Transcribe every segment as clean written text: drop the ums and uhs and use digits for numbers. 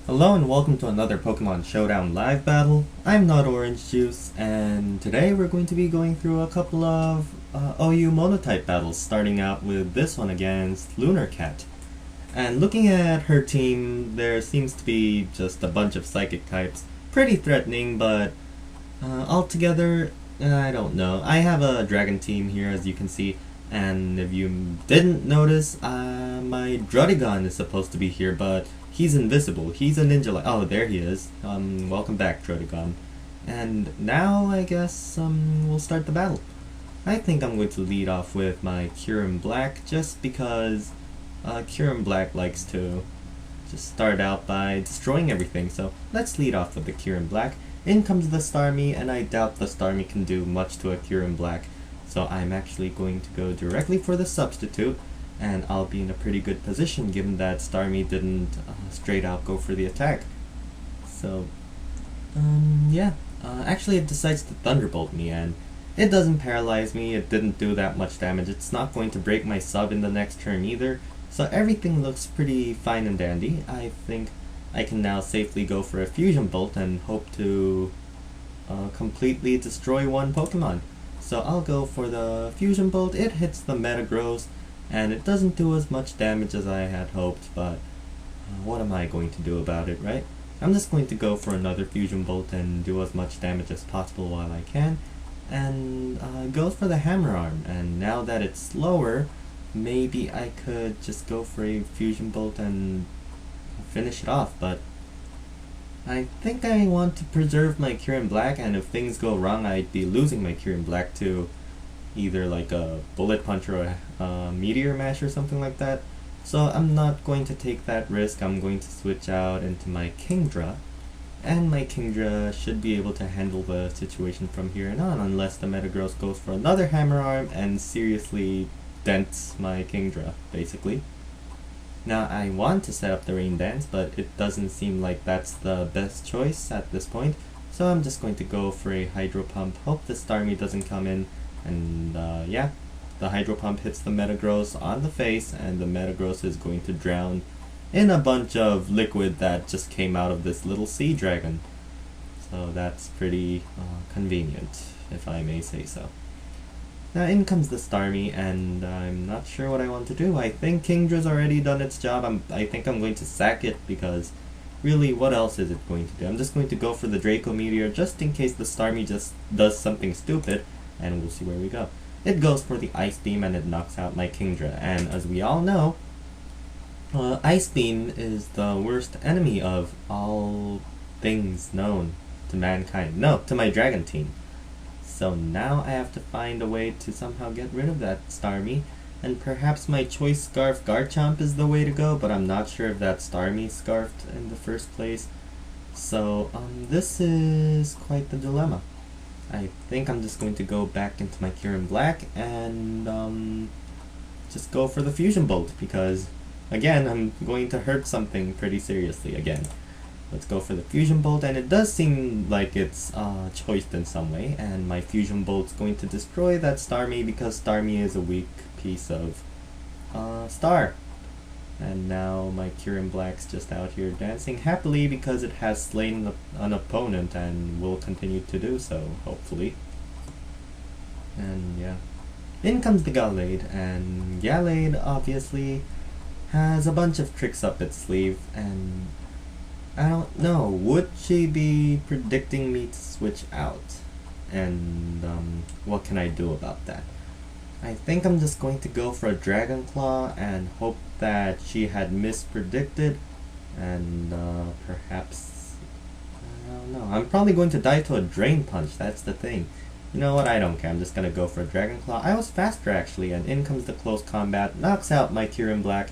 Hello and welcome to another Pokemon Showdown live battle. I'm not Orangejuice, and today we're going to be going through a couple of OU Monotype battles, starting out with this one against Lunar Cat. And looking at her team, there seems to be just a bunch of Psychic types. Pretty threatening, but altogether, I don't know. I have a Dragon team here, as you can see, and if you didn't notice, my Druddigon is supposed to be here, but he's invisible. He's a ninja like— oh, there he is. Welcome back, Druddigon. And now, I guess, we'll start the battle. I think I'm going to lead off with my Kyurem Black, just because Kyurem Black likes to just start out by destroying everything. So let's lead off with the Kyurem Black. In comes the Starmie, and I doubt the Starmie can do much to a Kyurem Black. So I'm actually going to go directly for the substitute, and I'll be in a pretty good position given that Starmie didn't straight out go for the attack. So, yeah. Actually, it decides to Thunderbolt me, and it doesn't paralyze me. It didn't do that much damage. It's not going to break my sub in the next turn either. So everything looks pretty fine and dandy. I think I can now safely go for a Fusion Bolt and hope to completely destroy one Pokemon. So I'll go for the Fusion Bolt. It hits the Metagross, and it doesn't do as much damage as I had hoped, but what am I going to do about it, right? I'm just going to go for another Fusion Bolt and do as much damage as possible while I can, and go for the Hammer Arm. And now that it's slower, maybe I could just go for a Fusion Bolt and finish it off, but I think I want to preserve my Kyurem Black, and if things go wrong, I'd be losing my Kyurem Black to either like a Bullet Punch or a Meteor Mash or something like that. So I'm not going to take that risk. I'm going to switch out into my Kingdra, and my Kingdra should be able to handle the situation from here on unless the Metagross goes for another Hammer Arm and seriously dents my Kingdra, basically. Now, I want to set up the Rain Dance, but it doesn't seem like that's the best choice at this point, so I'm just going to go for a Hydro Pump, hope the Starmie doesn't come in, and yeah, the Hydro Pump hits the Metagross on the face, and the Metagross is going to drown in a bunch of liquid that just came out of this little sea dragon. So that's pretty convenient, if I may say so. Now in comes the Starmie, and I'm not sure what I want to do. I think Kingdra's already done its job. I think I'm going to sack it, because really, what else is it going to do? I'm just going to go for the Draco Meteor just in case the Starmie just does something stupid, and we'll see where we go. It goes for the Ice Beam, and it knocks out my Kingdra. And as we all know, Ice Beam is the worst enemy of all things known to mankind. No, to my Dragon team. So now I have to find a way to somehow get rid of that Starmie, and perhaps my Choice Scarf Garchomp is the way to go, but I'm not sure if that Starmie scarfed in the first place. So this is quite the dilemma. I think I'm just going to go back into my Kyurem Black and just go for the Fusion Bolt, because again, I'm going to hurt something pretty seriously again. Let's go for the Fusion Bolt, and it does seem like it's choiced in some way, and my Fusion Bolt's going to destroy that Starmie, because Starmie is a weak piece of Star. And now my Kyurem Black's just out here dancing happily because it has slain an opponent and will continue to do so, hopefully. And yeah. In comes the Gallade, and Gallade obviously has a bunch of tricks up its sleeve, and I don't know, would she be predicting me to switch out? And what can I do about that? I think I'm just going to go for a Dragon Claw and hope that she had mispredicted, and perhaps, I don't know, I'm probably going to die to a Drain Punch, that's the thing. You know what, I don't care, I'm just going to go for a Dragon Claw. I was faster actually, and in comes the Close Combat, knocks out my Kyurem Black,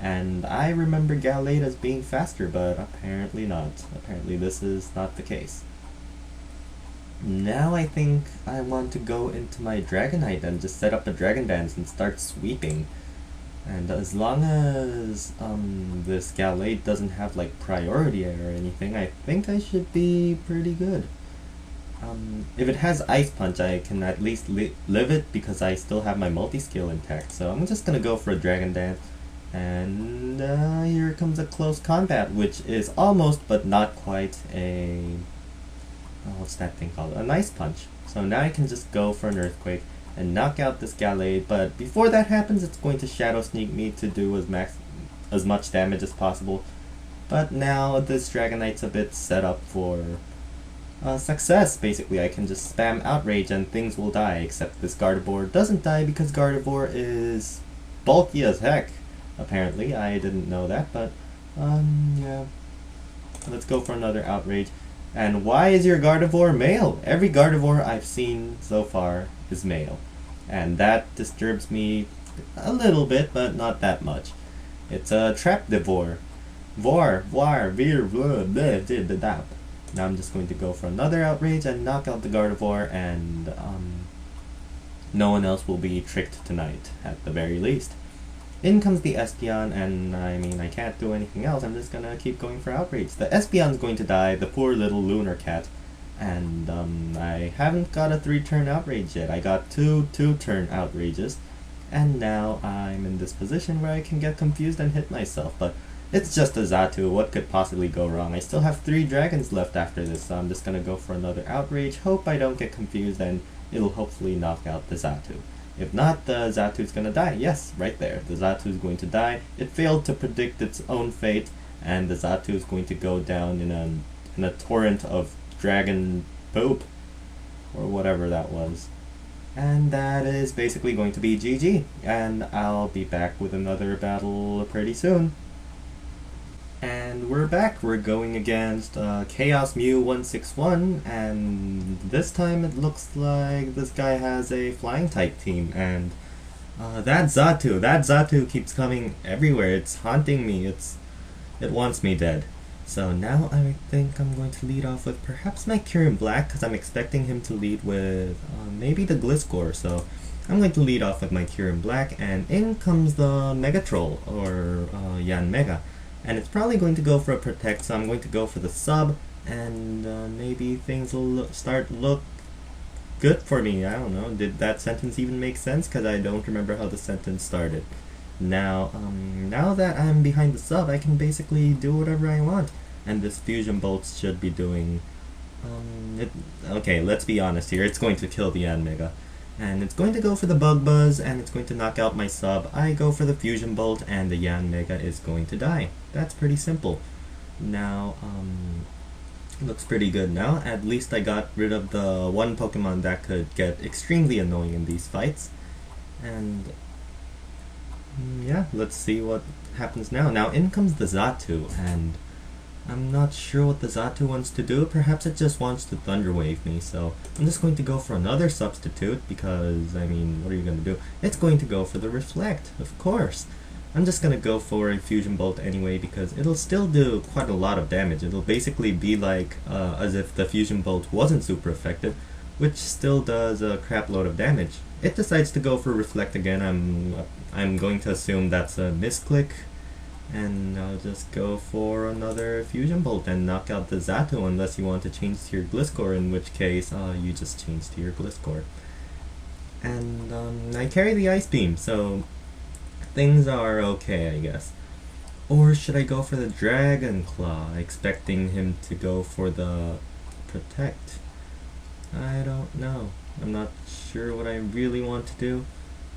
and I remember Gallade as being faster, but apparently not. Apparently this is not the case. Now I think I want to go into my Dragonite and just set up a Dragon Dance and start sweeping. And as long as this Gallade doesn't have like priority or anything, I think I should be pretty good. If it has Ice Punch, I can at least live it because I still have my multi-skill intact. So I'm just gonna go for a Dragon Dance, And here comes a close combat, which is almost but not quite a... what's that thing called? A nice punch. So now I can just go for an earthquake and knock out this Gallade, but before that happens, it's going to Shadow Sneak me to do as much damage as possible. But now this Dragonite's a bit set up for success. Basically, I can just spam Outrage and things will die, except this Gardevoir doesn't die because Gardevoir is bulky as heck. Apparently, I didn't know that, but yeah. Let's go for another Outrage. And why is your Gardevoir male? Every Gardevoir I've seen so far is male. And that disturbs me a little bit, but not that much. It's a Trapdivore. Now I'm just going to go for another Outrage and knock out the Gardevoir, and no one else will be tricked tonight, at the very least. In comes the Espeon, and I mean, I can't do anything else. I'm just gonna keep going for Outrage. The Espeon's going to die, the poor little Lunar Cat. And I haven't got a 3-turn Outrage yet. I got 2 2-turn Outrages. And now I'm in this position where I can get confused and hit myself. But it's just a Xatu. What could possibly go wrong? I still have 3 dragons left after this, so I'm just gonna go for another Outrage. Hope I don't get confused, and it'll hopefully knock out the Xatu. If not, the Xatu's gonna die. Yes, right there. The Xatu's going to die. It failed to predict its own fate, and the Xatu is going to go down in a torrent of dragon poop, or whatever that was. And that is basically going to be GG, and I'll be back with another battle pretty soon. And we're back. We're going against Chaos Mew 161, and this time it looks like this guy has a flying type team, and that Xatu keeps coming everywhere. It's haunting me. It wants me dead. So now I think I'm going to lead off with perhaps my Kyurem Black, because I'm expecting him to lead with maybe the Gliscor. So I'm going to lead off with my Kyurem Black, and in comes the Megatroll, or Yanmega. And it's probably going to go for a Protect, so I'm going to go for the sub, and maybe things will start to look good for me. I don't know, did that sentence even make sense? Because I don't remember how the sentence started. Now, now that I'm behind the sub, I can basically do whatever I want. And this Fusion Bolt should be doing... okay, let's be honest here, it's going to kill the Yanmega. And it's going to go for the Bug Buzz, and it's going to knock out my sub. I go for the Fusion Bolt, and the Yanmega is going to die. That's pretty simple. Now, looks pretty good now. At least I got rid of the one Pokemon that could get extremely annoying in these fights. And yeah, let's see what happens now. Now in comes the Xatu, and I'm not sure what the Xatu wants to do. Perhaps it just wants to Thunder Wave me, so I'm just going to go for another substitute, because, I mean, what are you going to do? It's going to go for the Reflect, of course. I'm just going to go for a Fusion Bolt anyway, because it'll still do quite a lot of damage. It'll basically be like as if the Fusion Bolt wasn't super effective, which still does a crap load of damage. It decides to go for Reflect again. I'm going to assume that's a misclick. And I'll just go for another Fusion Bolt and knock out the Xatu, unless you want to change to your Gliscor, in which case you just change to your Gliscor. And I carry the Ice Beam, so things are okay, I guess. Or should I go for the Dragon Claw, expecting him to go for the Protect? I don't know. I'm not sure what I really want to do.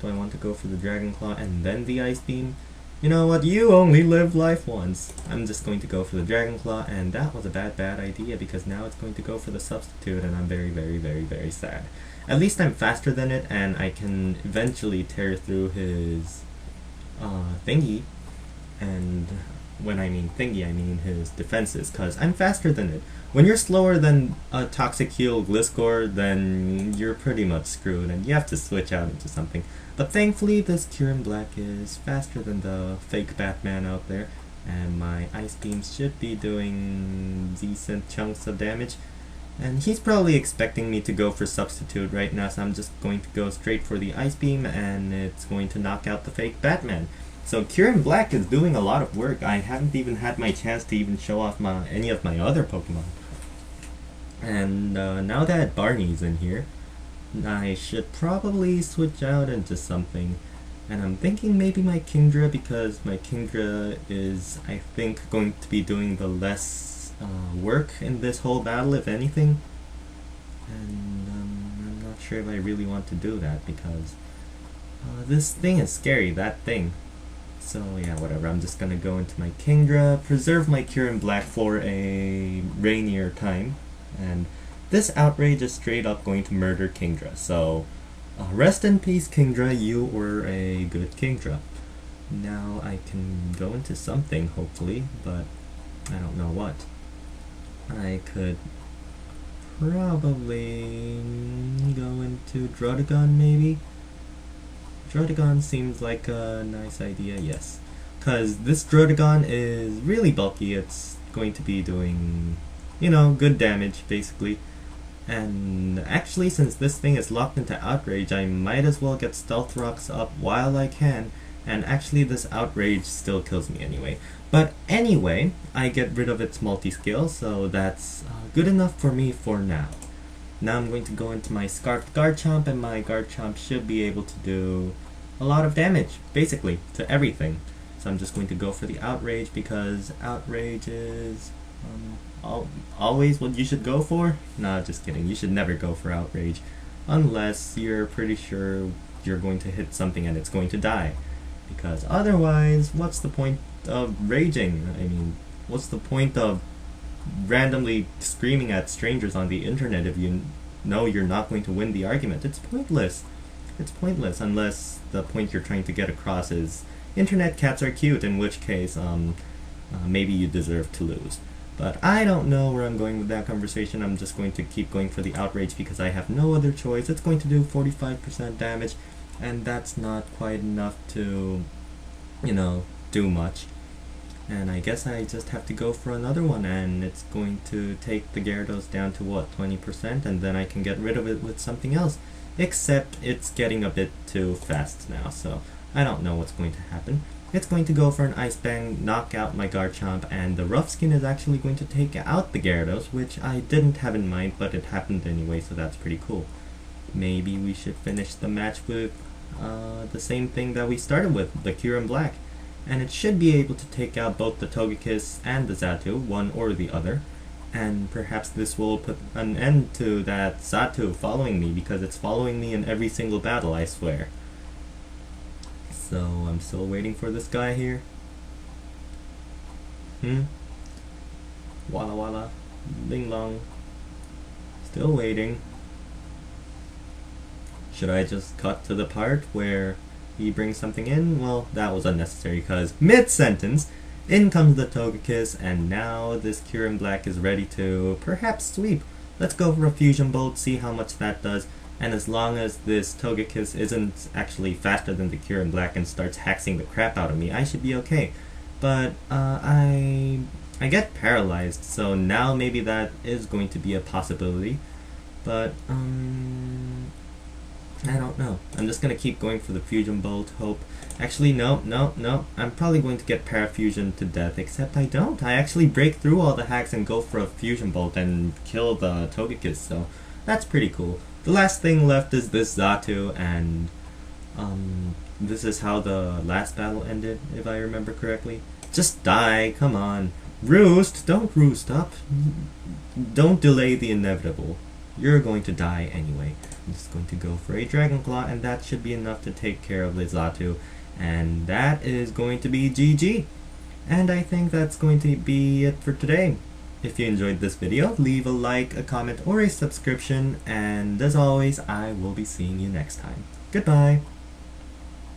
Do I want to go for the Dragon Claw and then the Ice Beam? You know what, you only live life once. I'm just going to go for the Dragon Claw, and that was a bad idea, because now it's going to go for the substitute, and I'm very sad. At least I'm faster than it, and I can eventually tear through his thingy. And when I mean thingy, I mean his defenses, because I'm faster than it. When you're slower than a Toxic Heal Gliscor, then you're pretty much screwed, and you have to switch out into something. But thankfully, this Kyurem Black is faster than the fake Batman out there, and my Ice Beams should be doing decent chunks of damage. And he's probably expecting me to go for Substitute right now, so I'm just going to go straight for the Ice Beam, and it's going to knock out the fake Batman. So Kyurem Black is doing a lot of work. I haven't even had my chance to even show off any of my other Pokemon. And now that Barney's in here, I should probably switch out into something. And I'm thinking maybe my Kingdra, because my Kingdra is, I think, going to be doing the less work in this whole battle, if anything. And I'm not sure if I really want to do that, because this thing is scary, that thing. So yeah, whatever, I'm just gonna go into my Kingdra, preserve my Cure in Black for a rainier time, and this outrage is straight up going to murder Kingdra, so rest in peace Kingdra, you were a good Kingdra. Now I can go into something, hopefully, but I don't know what. I could probably go into Drodagon, maybe? Drodagon seems like a nice idea, yes. Because this Drodagon is really bulky, it's going to be doing, you know, good damage, basically. And actually, since this thing is locked into Outrage, I might as well get Stealth Rocks up while I can. And actually, this Outrage still kills me anyway. But anyway, I get rid of its multi-skill, so that's good enough for me for now. Now I'm going to go into my Scarfed Garchomp, and my Garchomp should be able to do a lot of damage, basically, to everything. So I'm just going to go for the Outrage, because Outrage is always what you should go for? Nah, just kidding. You should never go for Outrage, unless you're pretty sure you're going to hit something and it's going to die. Because otherwise, what's the point of raging? I mean, what's the point of randomly screaming at strangers on the internet if you know you're not going to win the argument? It's pointless. It's pointless unless the point you're trying to get across is internet cats are cute, in which case maybe you deserve to lose. But I don't know where I'm going with that conversation. I'm just going to keep going for the Outrage because I have no other choice. It's going to do 45% damage, and that's not quite enough to, you know, do much. And I guess I just have to go for another one, and it's going to take the Gyarados down to what, 20%, and then I can get rid of it with something else. Except it's getting a bit too fast now, so I don't know what's going to happen. It's going to go for an Ice Bang, knock out my Garchomp, and the Rough Skin is actually going to take out the Gyarados, which I didn't have in mind, but it happened anyway, so that's pretty cool. Maybe we should finish the match with the same thing that we started with, the Cure in Black. And it should be able to take out both the Togekiss and the Xatu, one or the other. And perhaps this will put an end to that Xatu following me, because it's following me in every single battle, I swear. So, I'm still waiting for this guy here. Walla walla. Ling long. Still waiting. Should I just cut to the part where he brings something in? Well, that was unnecessary, because mid-sentence, in comes the Togekiss, and now this Cure in Black is ready to perhaps sweep. Let's go for a Fusion Bolt, see how much that does, and as long as this Togekiss isn't actually faster than the Cure in Black and starts hacking the crap out of me, I should be okay. But I get paralyzed, so now maybe that is going to be a possibility. But I don't know. I'm just gonna keep going for the Fusion Bolt, hope. Actually, no. I'm probably going to get Parafusion to death, except I don't. I actually break through all the hacks and go for a Fusion Bolt and kill the Togekiss, so that's pretty cool. The last thing left is this Xatu, and this is how the last battle ended, if I remember correctly. Just die, come on. Roost, don't roost up. Don't delay the inevitable. You're going to die anyway. I'm just going to go for a Dragon Claw, and that should be enough to take care of the Xatu. And that is going to be GG. And I think that's going to be it for today. If you enjoyed this video, leave a like, a comment, or a subscription. And as always, I will be seeing you next time. Goodbye!